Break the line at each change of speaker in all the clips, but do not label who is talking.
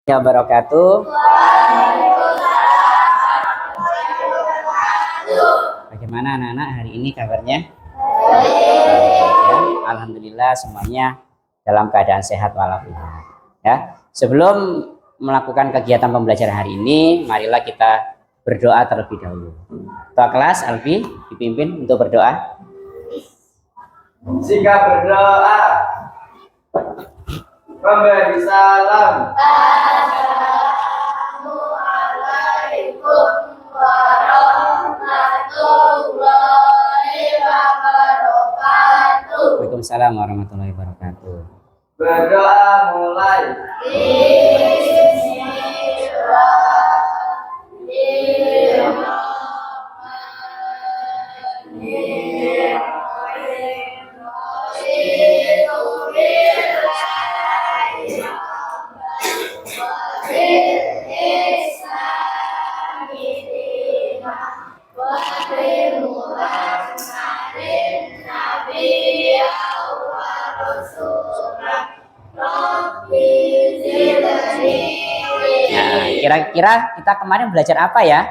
Wabarakatuh. Bagaimana anak-anak hari ini kabarnya? Ya, alhamdulillah semuanya dalam keadaan sehat walafiat. Ya, sebelum melakukan kegiatan pembelajaran hari ini, marilah kita berdoa terlebih dahulu. Ketua kelas Alfi dipimpin untuk berdoa.
Jika berdoa, memberi salam. Assalamualaikum warahmatullahi wabarakatuh.
Waalaikumsalam warahmatullahi wabarakatuh.
Berdoa mulai.
Kira-kira kita kemarin belajar apa ya?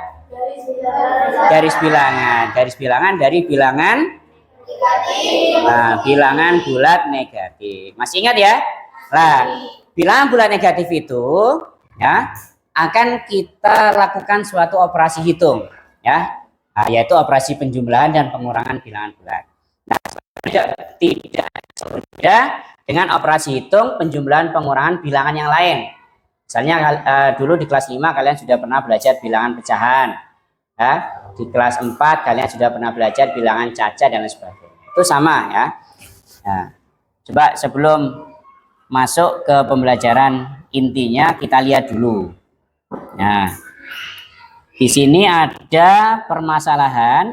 Garis bilangan. Garis bilangan dari bilangan negatif. Nah, bilangan bulat negatif. Masih ingat ya? Nah, bilangan bulat negatif itu ya akan kita lakukan suatu operasi hitung ya, yaitu operasi penjumlahan dan pengurangan bilangan bulat. Nah, tidak berbeda dengan operasi hitung, penjumlahan, pengurangan bilangan yang lain. Misalnya dulu di kelas 5 kalian sudah pernah belajar bilangan pecahan. Ya. Di kelas 4 kalian sudah pernah belajar bilangan caca dan lain sebagainya. Itu sama ya. Nah, coba sebelum masuk ke pembelajaran intinya kita lihat dulu. Nah, di sini ada permasalahan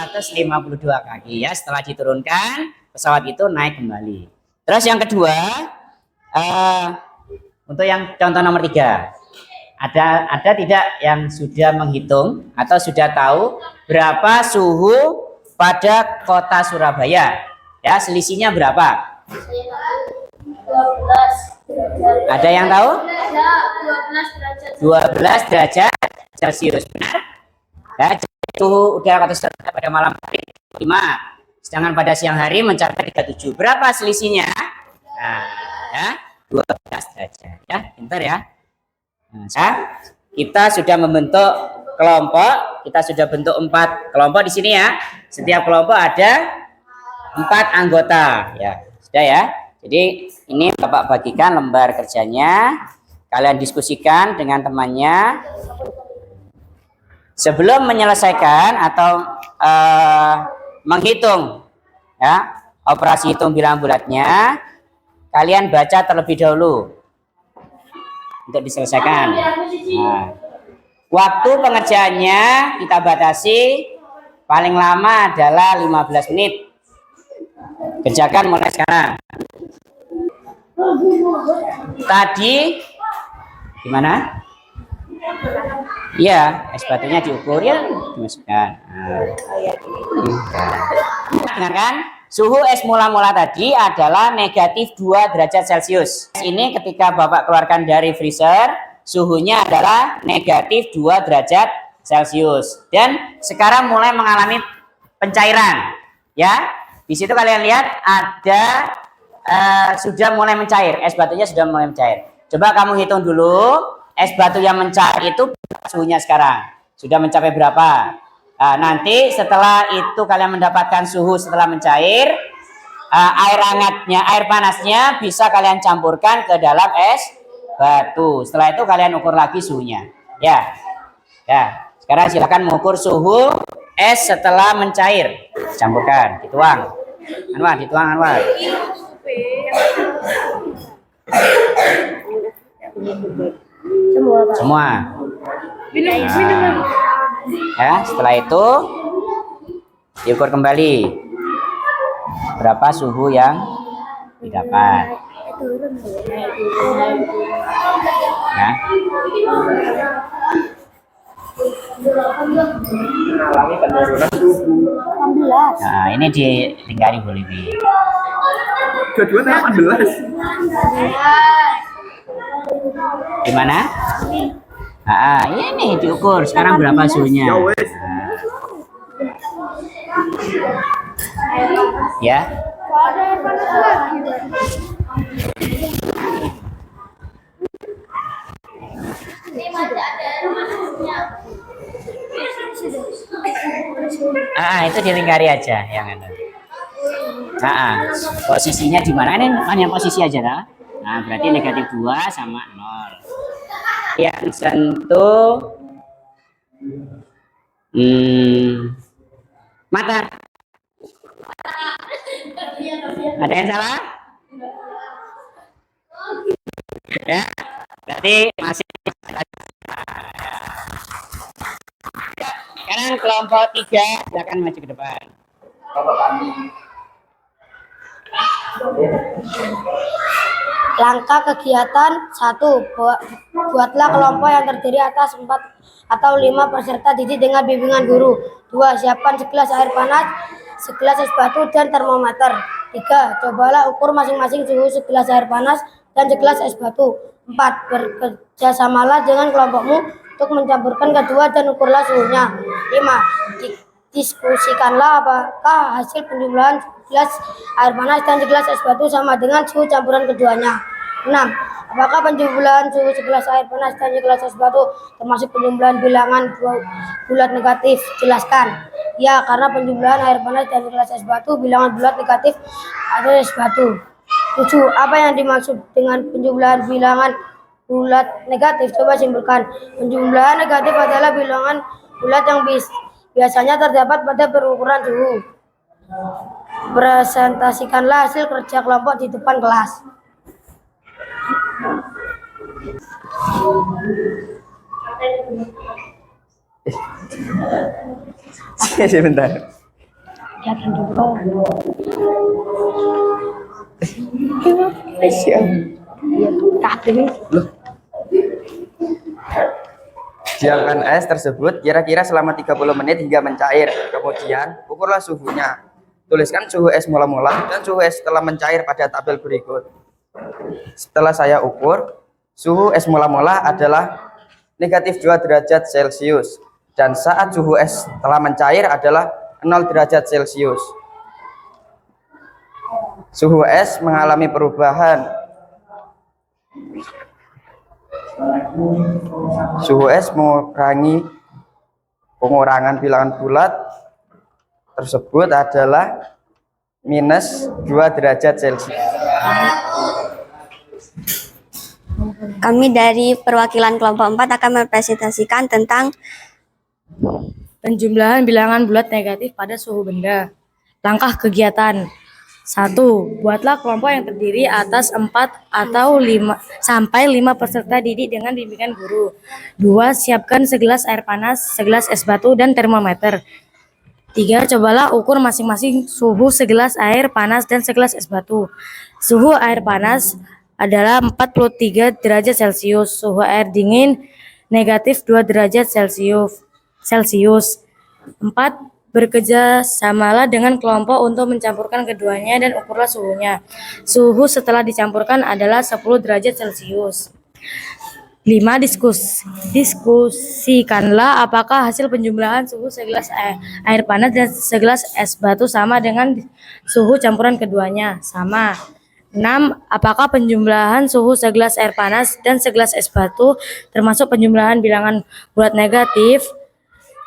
652 kaki ya. Setelah diturunkan pesawat itu naik kembali. Terus yang kedua, untuk yang contoh nomor 3, ada tidak yang sudah menghitung atau sudah tahu berapa suhu pada kota Surabaya? Ya, selisihnya berapa?
12.
Ada yang tahu?
12
derajat Celcius, benar? Ya, suhu udara kota Surabaya pada malam hari 5, sedangkan pada siang hari mencapai 37. Berapa selisihnya? Nah, ya. 12 derajat ya, pintar ya. Nah, kita sudah membentuk kelompok, kita sudah bentuk 4 kelompok di sini ya. Setiap kelompok ada 4 anggota ya. Sudah ya. Jadi ini Bapak bagikan lembar kerjanya, kalian diskusikan dengan temannya. Sebelum menyelesaikan atau menghitung ya, operasi hitung bilangan bulatnya, kalian baca terlebih dahulu untuk diselesaikan. Nah, waktu pengerjaannya kita batasi paling lama adalah 15 menit. Kerjakan mulai sekarang. Tadi gimana? Iya, es batunya diukur ya, dimasukkan. Dengarkan. Suhu es mula-mula tadi adalah negatif 2 derajat Celcius. Ini ketika Bapak keluarkan dari freezer, suhunya adalah negatif 2 derajat Celcius. Dan sekarang mulai mengalami pencairan. Ya, di situ kalian lihat ada sudah mulai mencair. Es batunya sudah mulai mencair. Coba kamu hitung dulu, es batu yang mencair itu suhunya sekarang. Sudah mencapai berapa? Nah, nanti setelah itu kalian mendapatkan suhu setelah mencair, air hangatnya, air panasnya bisa kalian campurkan ke dalam es batu. Setelah itu kalian ukur lagi suhunya. Ya, ya. Sekarang silakan mengukur suhu es setelah mencair. Campurkan, dituang. Anwar, dituang Anwar. Semua. Nah. Ya, setelah itu diukur kembali berapa suhu yang didapat. Ya. Nah, ini dilingkari Bu Livi.
Kedua 18.
Di mana? Ini diukur. Sekarang berapa suhunya? Ya. Itu dilingkari aja yang ada. Posisinya di mana? Ini hanya posisi aja lah. Nah, berarti negatif 2 sama 0. Yang sentuh mata. Ada yang salah? Ya, berarti masih. Sekarang kelompok 3 silakan maju ke depan. Kelompok kami.
Langkah kegiatan 1. Buatlah kelompok yang terdiri atas 4 atau 5 peserta didik dengan bimbingan guru. 2. Siapkan segelas air panas, segelas es batu, dan termometer. 3. Cobalah ukur masing-masing suhu segelas air panas dan segelas es batu. 4. Bekerjasamalah dengan kelompokmu untuk mencampurkan kedua dan ukurlah suhunya. 5. Diskusikanlah apakah hasil penjumlahan gelas air panas dan segelas es batu sama dengan suhu campuran keduanya. 6. Apakah penjumlahan suhu segelas air panas dan segelas es batu termasuk penjumlahan bilangan bulat negatif? Jelaskan. Ya, karena penjumlahan air panas dan segelas es batu bilangan bulat negatif atau es batu. 7. Apa yang dimaksud dengan penjumlahan bilangan bulat negatif? Coba simpulkan. Penjumlahan negatif adalah bilangan bulat yang biasanya terdapat pada berukuran suhu. Presentasikanlah hasil kerja kelompok di depan kelas.
Sebentar.
Diamkan es tersebut kira-kira selama 30 menit hingga mencair. Kemudian, ukurlah suhunya. Tuliskan suhu es mula-mula dan suhu es setelah mencair pada tabel berikut. Setelah saya ukur, suhu es mula-mula adalah negatif 2 derajat Celcius. Dan saat suhu es telah mencair adalah 0 derajat Celcius. Suhu es mengalami perubahan. Suhu es mengurangi pengurangan bilangan bulat tersebut adalah minus 2 derajat Celcius.
Kami dari perwakilan kelompok 4 akan mempresentasikan tentang
penjumlahan bilangan bulat negatif pada suhu benda. Langkah kegiatan 1. Buatlah kelompok yang terdiri atas 4 atau 5 sampai 5 peserta didik dengan bimbingan guru. 2. Siapkan segelas air panas, segelas es batu, dan termometer. 3. Cobalah ukur masing-masing suhu segelas air panas dan segelas es batu. Suhu air panas adalah 43 derajat Celcius. Suhu air dingin negatif 2 derajat Celcius. 4. Bekerjasamalah dengan kelompok untuk mencampurkan keduanya dan ukurlah suhunya. Suhu setelah dicampurkan adalah 10 derajat Celcius. 5. Diskusikanlah apakah hasil penjumlahan suhu segelas air panas dan segelas es batu sama dengan suhu campuran keduanya. Sama. 6. Apakah penjumlahan suhu segelas air panas dan segelas es batu termasuk penjumlahan bilangan bulat negatif?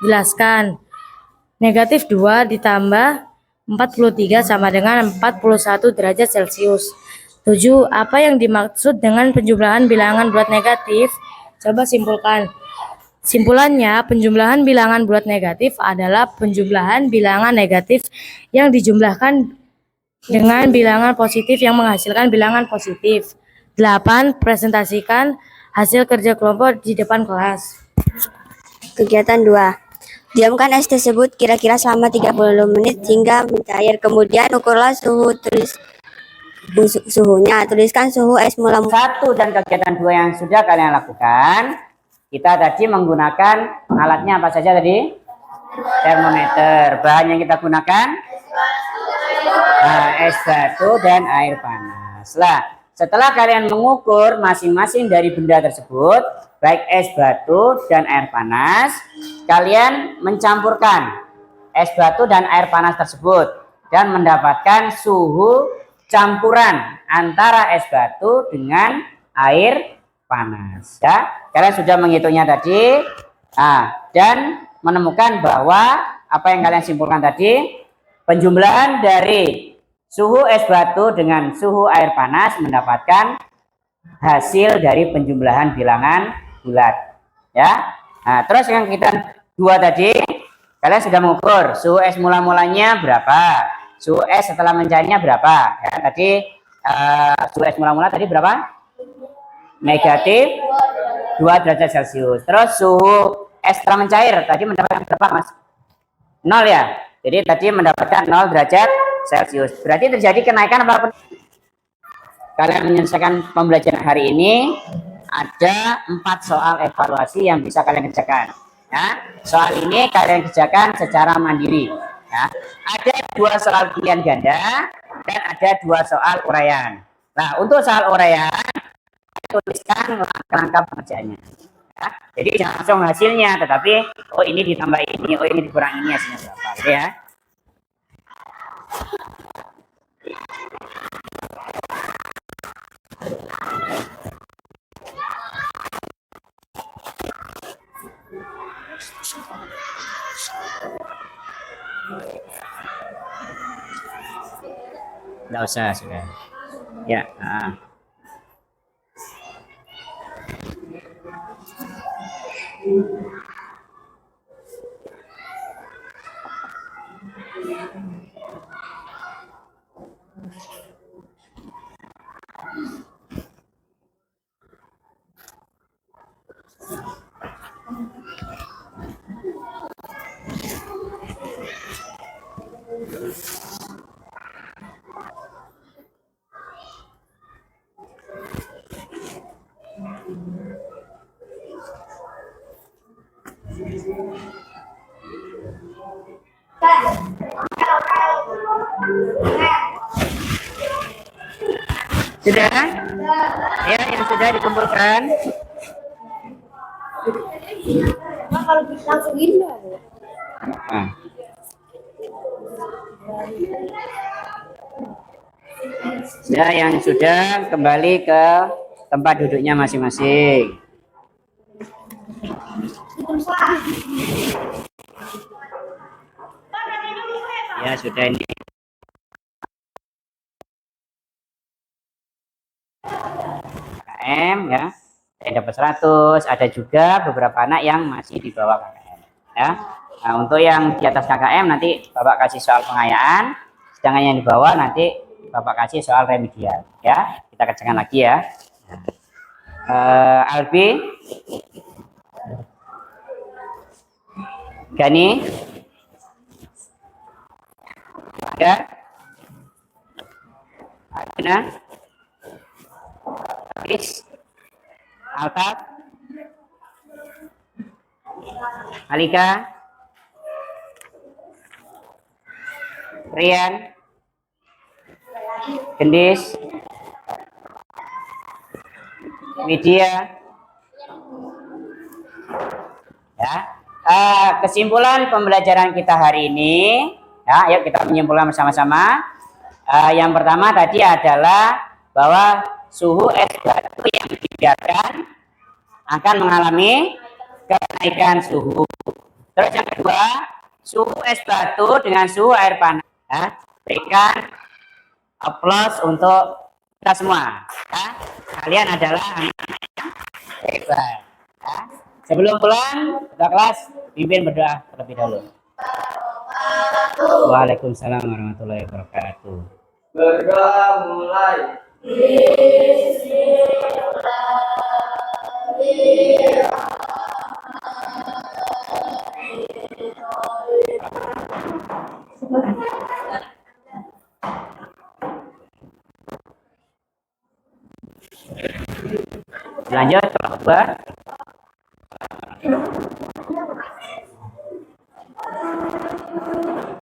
Jelaskan. Negatif 2 ditambah 43 sama dengan 41 derajat Celcius. 7. Apa yang dimaksud dengan penjumlahan bilangan bulat negatif? Coba simpulkan. Simpulannya, penjumlahan bilangan bulat negatif adalah penjumlahan bilangan negatif yang dijumlahkan dengan bilangan positif yang menghasilkan bilangan positif. 8. Presentasikan hasil kerja kelompok di depan kelas.
kegiatan 2. Diamkan es tersebut kira-kira selama 30 menit hingga mencair. Kemudian ukurlah suhunya. Tuliskan suhu es mula-mula.
1 dan kegiatan 2 yang sudah kalian lakukan, kita tadi menggunakan alatnya apa saja tadi? Termometer. Bahan yang kita gunakan es batu dan air panas. Lah, setelah kalian mengukur masing-masing dari benda tersebut, baik es batu dan air panas, kalian mencampurkan es batu dan air panas tersebut dan mendapatkan suhu campuran antara es batu dengan air panas. Ya, kalian sudah menghitungnya tadi, dan menemukan bahwa apa yang kalian simpulkan tadi, penjumlahan dari suhu es batu dengan suhu air panas mendapatkan hasil dari penjumlahan bilangan bulat. Ya, nah, terus yang kita dua tadi, kalian sudah mengukur suhu es mula-mulanya berapa, suhu es setelah mencairnya berapa. Ya, tadi suhu es mula-mula tadi berapa? Negatif 2 derajat Celcius. Terus suhu es setelah mencair tadi mendapatkan berapa, Mas? 0 ya. Jadi tadi mendapatkan 0 derajat Celcius. Berarti terjadi kenaikan apa? Kalian menyelesaikan pembelajaran hari ini, ada 4 soal evaluasi yang bisa kalian kerjakan. Ya, soal ini kalian kerjakan secara mandiri. Ya, ada 2 soal pilihan ganda dan ada 2 soal uraian. Nah, untuk soal uraian tuliskan kerangka pengerjaannya. Ya, jadi jangan langsung hasilnya, tetapi oh ini ditambah ini, oh ini dikurang ini, hasilnya berapa, gitu ya. Nggak usah sudah. Ya. Sudah? Ya, yang sudah dikumpulkan.
Kalau bisa langsung indah.
Ya, yang sudah kembali ke tempat duduknya masing-masing. Ya, sudah ini. KKM ya. Saya dapat 100, ada juga beberapa anak yang masih di bawah KKM ya. Nah, untuk yang di atas KKM nanti Bapak kasih soal pengayaan, sedangkan yang di bawah nanti Bapak kasih soal remedial ya. Kita kerjakan lagi ya. Albi, Gani, ya, Adina, Chris, Altaf, Alika, Rian, Gendis, Widya, ya. Kesimpulan pembelajaran kita hari ini, ya, ayo kita menyimpulkan bersama-sama. Yang pertama tadi adalah bahwa suhu es batu yang dibiarkan akan mengalami kenaikan suhu. Terus yang kedua, suhu es batu dengan suhu air panas. Ya, berikan aplaus untuk kita semua. Ya. Kalian adalah anak-anak yang hebat. Ya. Sebelum pulang, ketua kelas pimpin berdoa terlebih dahulu. Waalaikumsalam warahmatullahi wabarakatuh.
Berdoa mulai.
Lanjut, khutbah.